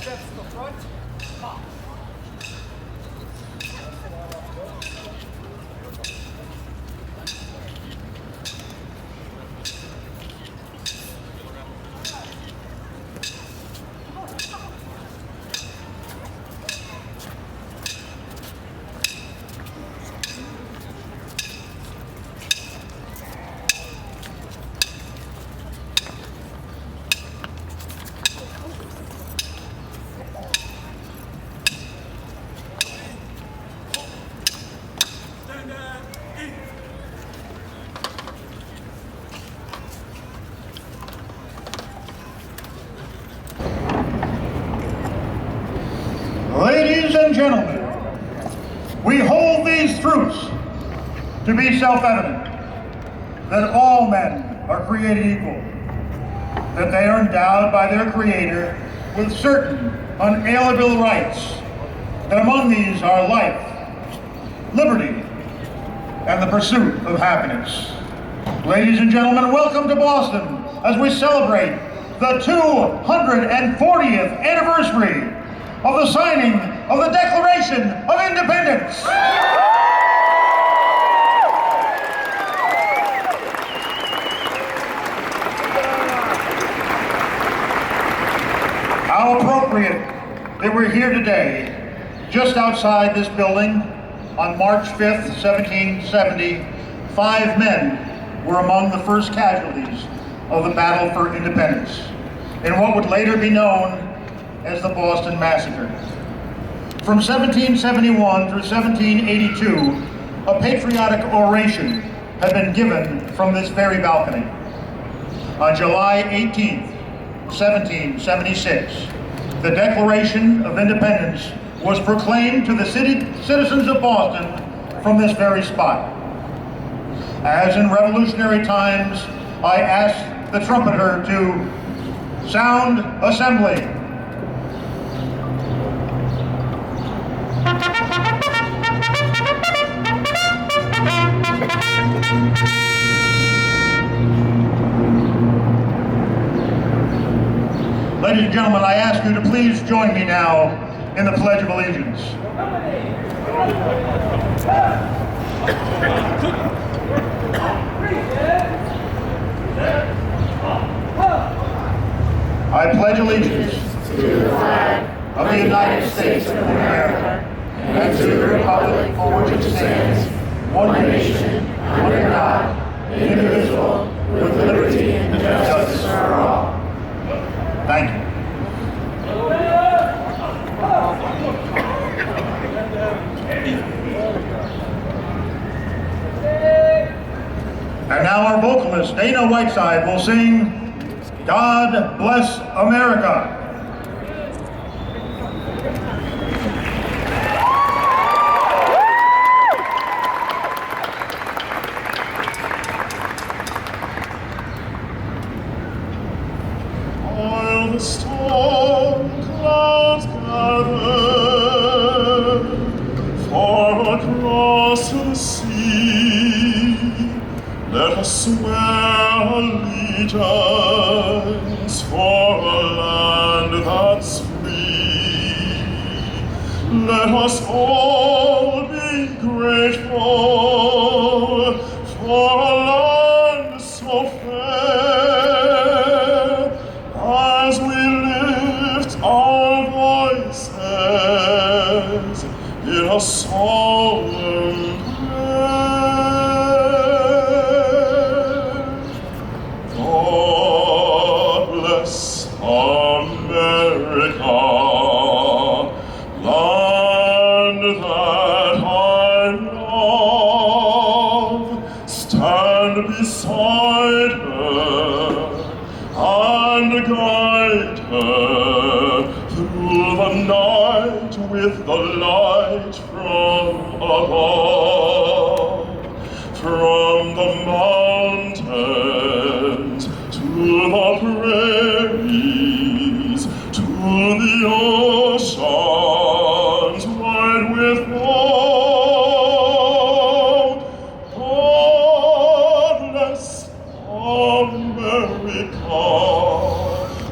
steps to the front, pop. Ladies and gentlemen, we hold these truths to be self-evident, that all men are created equal, that they are endowed by their Creator with certain unalienable rights, that among these are life, liberty, and the pursuit of happiness. Ladies and gentlemen, welcome to Boston as we celebrate the 240th anniversary of the signing of the Declaration of Independence. How appropriate that we're here today, just outside this building, on March 5th, 1770, 5 men were among the first casualties of the battle for independence, in what would later be known as the Boston Massacre. From 1771 through 1782, a patriotic oration had been given from this very balcony. On July 18th, 1776, the Declaration of Independence was proclaimed to the citizens of Boston from this very spot. As in revolutionary times, I asked the trumpeter to sound assembly. Ladies and gentlemen, I ask you to please join me now in the Pledge of Allegiance. I pledge allegiance to the flag of the United States of America and to the republic for which it stands, one nation, under God, indivisible, with liberty and justice for all. Thank you. And now our vocalist, Dana Whiteside, will sing God Bless America. While the storm clouds gather far across the sea, let us swear allegiance for a land that's free. Let us all be grateful for a land so fair, as we lift our voices in a solemn prayer. God bless America, land that I love. Stand beside her and guide her through the night with the light from above. From the mountains to the prairies to the oceans wide with foam. God bless America,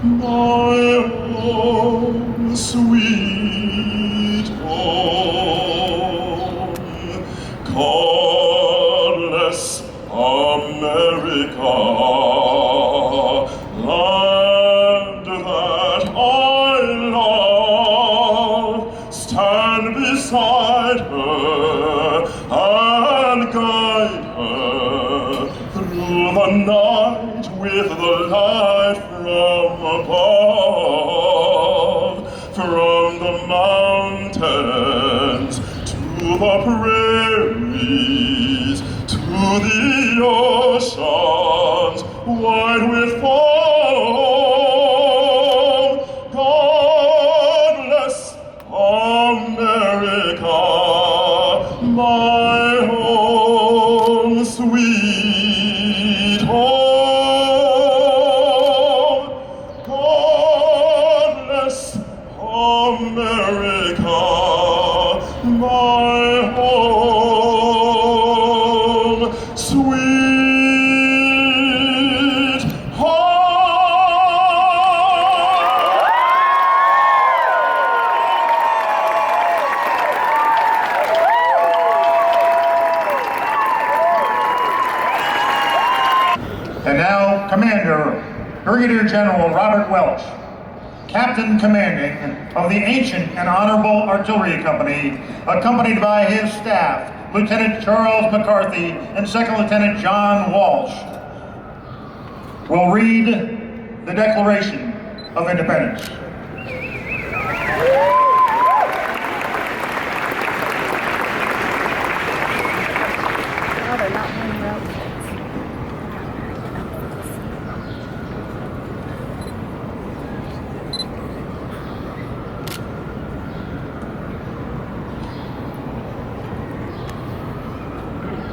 my home. home, sweet home. Godless America, land that I love, stand beside her and guide her through the night with the light from above, from the mountains to the prairies, to the oceans wide with foam. Godless America, my home, sweet home. Godless America, my home, sweet home. And now, Commander, Brigadier General Robert Welch, Captain Commanding of the Ancient and Honorable Artillery Company, accompanied by his staff, Lieutenant Charles McCarthy and Second Lieutenant John Walsh, will read the Declaration of Independence. Oh, they're not playing well.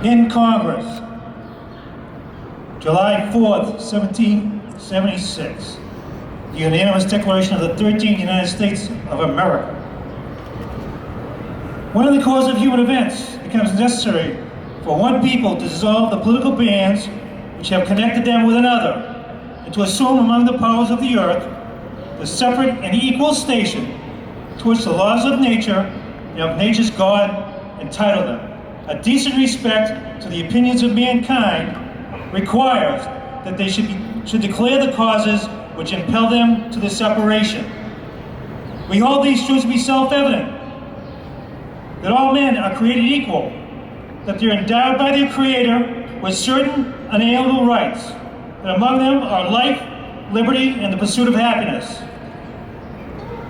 In Congress, July 4th, 1776, the unanimous declaration of the 13th United States of America. When in the course of human events it becomes necessary for one people to dissolve the political bands which have connected them with another, and to assume among the powers of the earth the separate and equal station to which the laws of nature and of nature's God entitle them, a decent respect to the opinions of mankind requires that they should declare the causes which impel them to the separation. We hold these truths to be self-evident, that all men are created equal, that they're endowed by their Creator with certain unalienable rights, that among them are life, liberty, and the pursuit of happiness.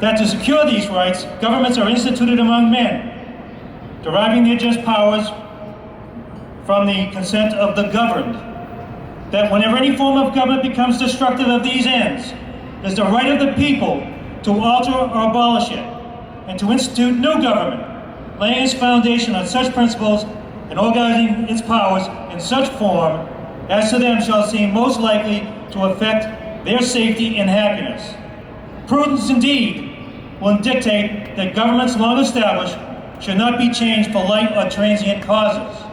That to secure these rights, governments are instituted among men, deriving their just powers from the consent of the governed. That whenever any form of government becomes destructive of these ends, it is the right of the people to alter or abolish it, and to institute new government, laying its foundation on such principles and organizing its powers in such form as to them shall seem most likely to affect their safety and happiness. Prudence indeed will dictate that governments long established should not be changed for light or transient causes.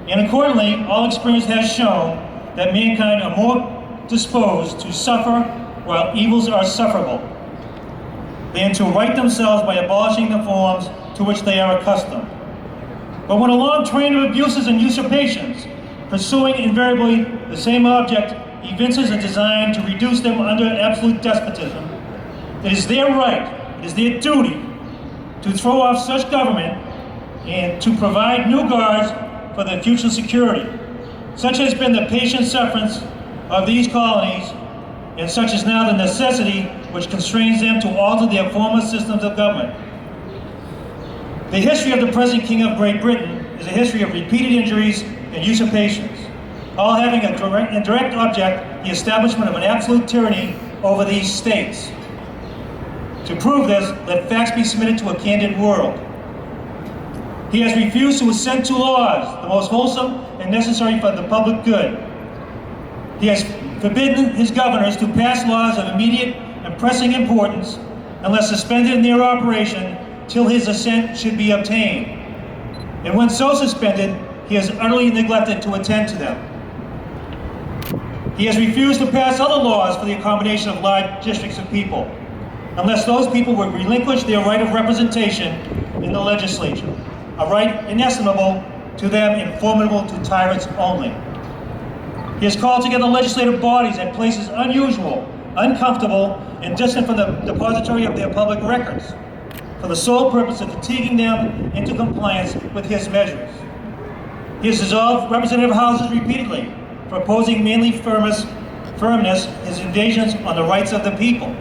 And accordingly, all experience has shown that mankind are more disposed to suffer while evils are sufferable than to right themselves by abolishing the forms to which they are accustomed. But when a long train of abuses and usurpations, pursuing invariably the same object, evinces a design to reduce them under absolute despotism, it is their right, it is their duty to throw off such government and to provide new guards for their future security. Such has been the patient sufferance of these colonies, and such is now the necessity which constrains them to alter their former systems of government. The history of the present King of Great Britain is a history of repeated injuries and usurpations, all having a direct object, the establishment of an absolute tyranny over these states. To prove this, let facts be submitted to a candid world. He has refused to assent to laws, the most wholesome and necessary for the public good. He has forbidden his governors to pass laws of immediate and pressing importance unless suspended in their operation till his assent should be obtained. And when so suspended, he has utterly neglected to attend to them. He has refused to pass other laws for the accommodation of large districts of people. unless those people would relinquish their right of representation in the legislature, a right inestimable to them and formidable to tyrants only. He has called together legislative bodies at places unusual, uncomfortable, and distant from the depository of their public records, for the sole purpose of fatiguing them into compliance with his measures. He has dissolved representative houses repeatedly for opposing mainly firmness his invasions on the rights of the people.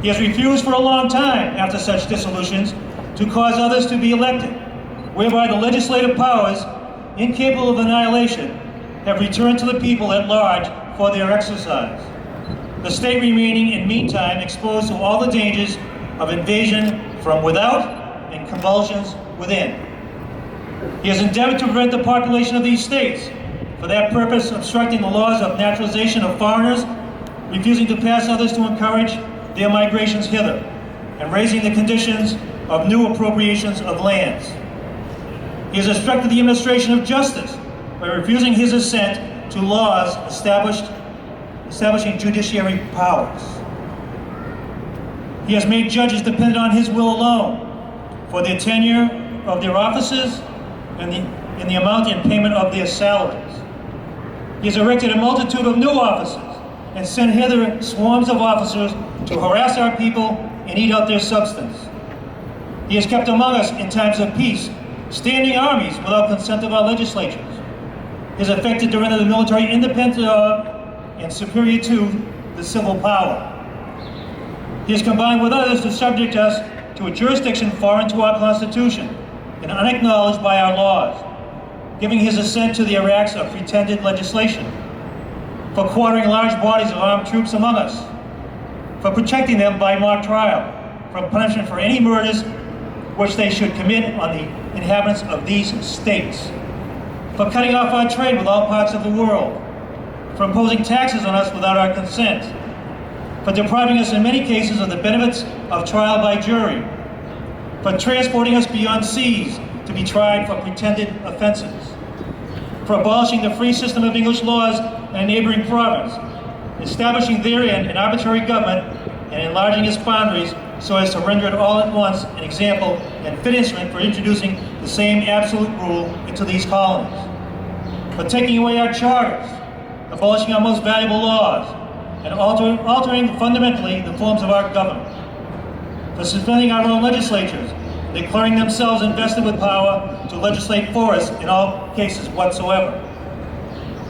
He has refused for a long time, after such dissolutions, to cause others to be elected, whereby the legislative powers, incapable of annihilation, have returned to the people at large for their exercise. The state remaining, in meantime, exposed to all the dangers of invasion from without and convulsions within. He has endeavored to prevent the population of these states, for that purpose obstructing the laws of naturalization of foreigners, refusing to pass others to encourage their migrations hither, and raising the conditions of new appropriations of lands. He has obstructed the administration of justice by refusing his assent to laws establishing judiciary powers. He has made judges dependent on his will alone for their tenure of their offices and the amount and payment of their salaries. He has erected a multitude of new offices and sent hither swarms of officers to harass our people and eat out their substance. He has kept among us in times of peace standing armies without consent of our legislatures. He has affected to render the military independent of and superior to the civil power. He has combined with others to subject us to a jurisdiction foreign to our Constitution and unacknowledged by our laws, giving his assent to the acts of pretended legislation, for quartering large bodies of armed troops among us, for protecting them by mock trial, from punishment for any murders which they should commit on the inhabitants of these states, for cutting off our trade with all parts of the world, for imposing taxes on us without our consent, for depriving us in many cases of the benefits of trial by jury, for transporting us beyond seas to be tried for pretended offenses, for abolishing the free system of English laws in a neighboring province, establishing therein an arbitrary government and enlarging its boundaries so as to render it all at once an example and fit instrument for introducing the same absolute rule into these colonies, for taking away our charters, abolishing our most valuable laws, and altering fundamentally the forms of our government, for suspending our own legislatures, and declaring themselves invested with power to legislate for us in all cases whatsoever.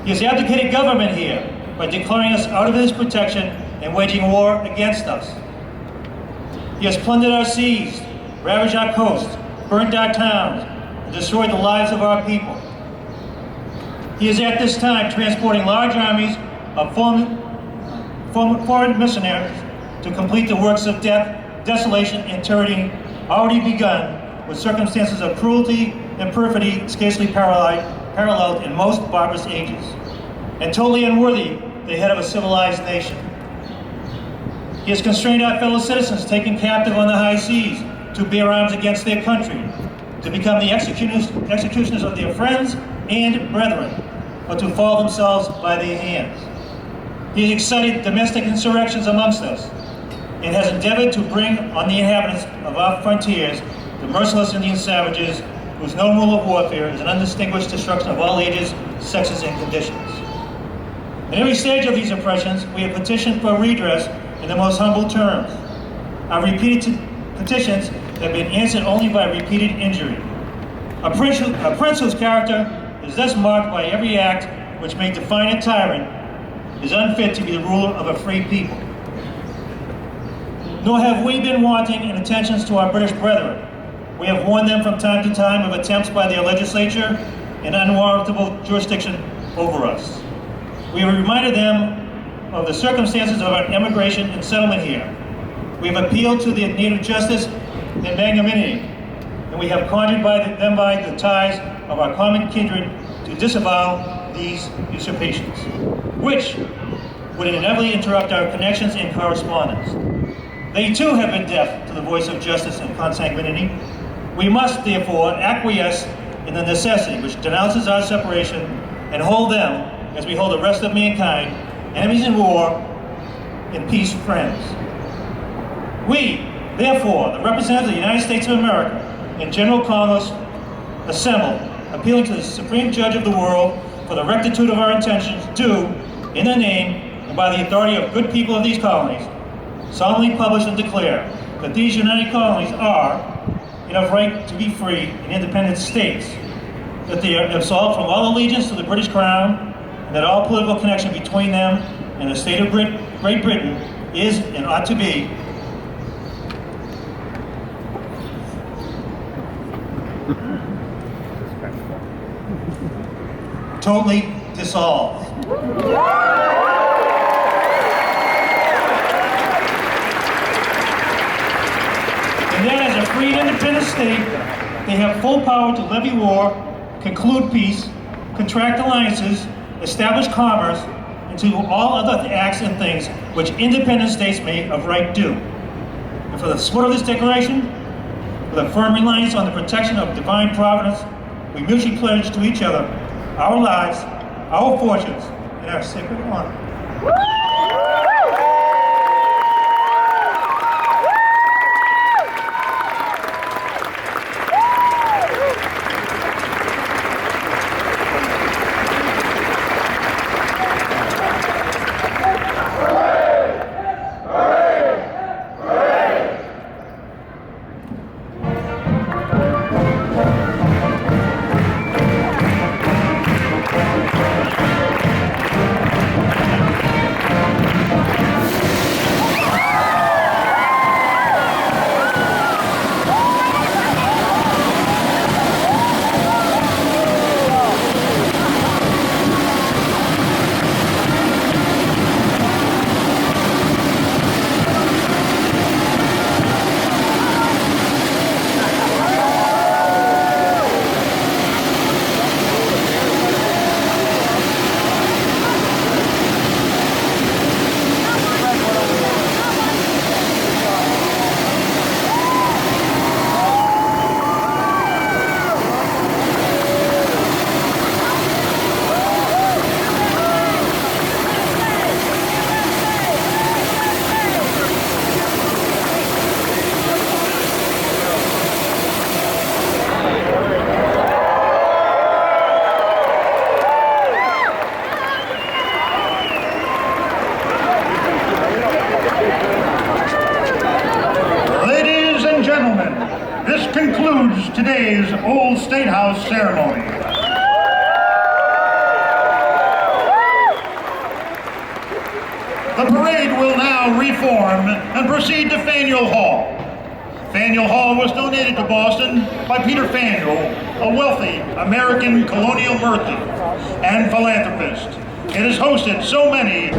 He has abdicated government here by declaring us out of his protection and waging war against us. He has plundered our seas, ravaged our coasts, burnt our towns, and destroyed the lives of our people. He is at this time transporting large armies of foreign missionaries to complete the works of death, desolation, and tyranny already begun with circumstances of cruelty and perfidy scarcely paralleled in most barbarous ages, and totally unworthy the head of a civilized nation. He has constrained our fellow citizens taken captive on the high seas to bear arms against their country, to become the executioners of their friends and brethren, or to fall themselves by their hands. He has excited domestic insurrections amongst us, and has endeavored to bring on the inhabitants of our frontiers the merciless Indian savages whose known rule of warfare is an undistinguished destruction of all ages, sexes, and conditions. In every stage of these oppressions, we have petitioned for redress in the most humble terms. Our repeated petitions have been answered only by repeated injury. A prince whose character is thus marked by every act which may define a tyrant is unfit to be the ruler of a free people. Nor have we been wanting in attentions to our British brethren. We have warned them from time to time of attempts by their legislature and unwarrantable jurisdiction over us. We have reminded them of the circumstances of our emigration and settlement here. We have appealed to their native justice and magnanimity, and we have conjured them by the ties of our common kindred to disavow these usurpations, which would inevitably interrupt our connections and correspondence. They too have been deaf to the voice of justice and consanguinity. We must, therefore, acquiesce in the necessity which denounces our separation and hold them, as we hold the rest of mankind, enemies in war, in peace friends. We, therefore, the representatives of the United States of America in General Congress, assembled, appealing to the Supreme Judge of the world for the rectitude of our intentions, do, in the name and by the authority of good people of these colonies, solemnly publish and declare that these United Colonies are and have right to be free and independent states, that they are absolved from all allegiance to the British Crown, and that all political connection between them and the state of Great Britain is and ought to be totally dissolved. And then as a free and independent state, they have full power to levy war, conclude peace, contract alliances, establish commerce, and to do all other acts and things which independent states may of right do. And for the support of this declaration, with a firm reliance on the protection of divine providence, we mutually pledge to each other our lives, our fortunes, and our sacred honor. Concludes today's Old State House ceremony. The parade will now reform and proceed to Faneuil Hall. Faneuil Hall was donated to Boston by Peter Faneuil, a wealthy American colonial merchant and philanthropist. It has hosted so many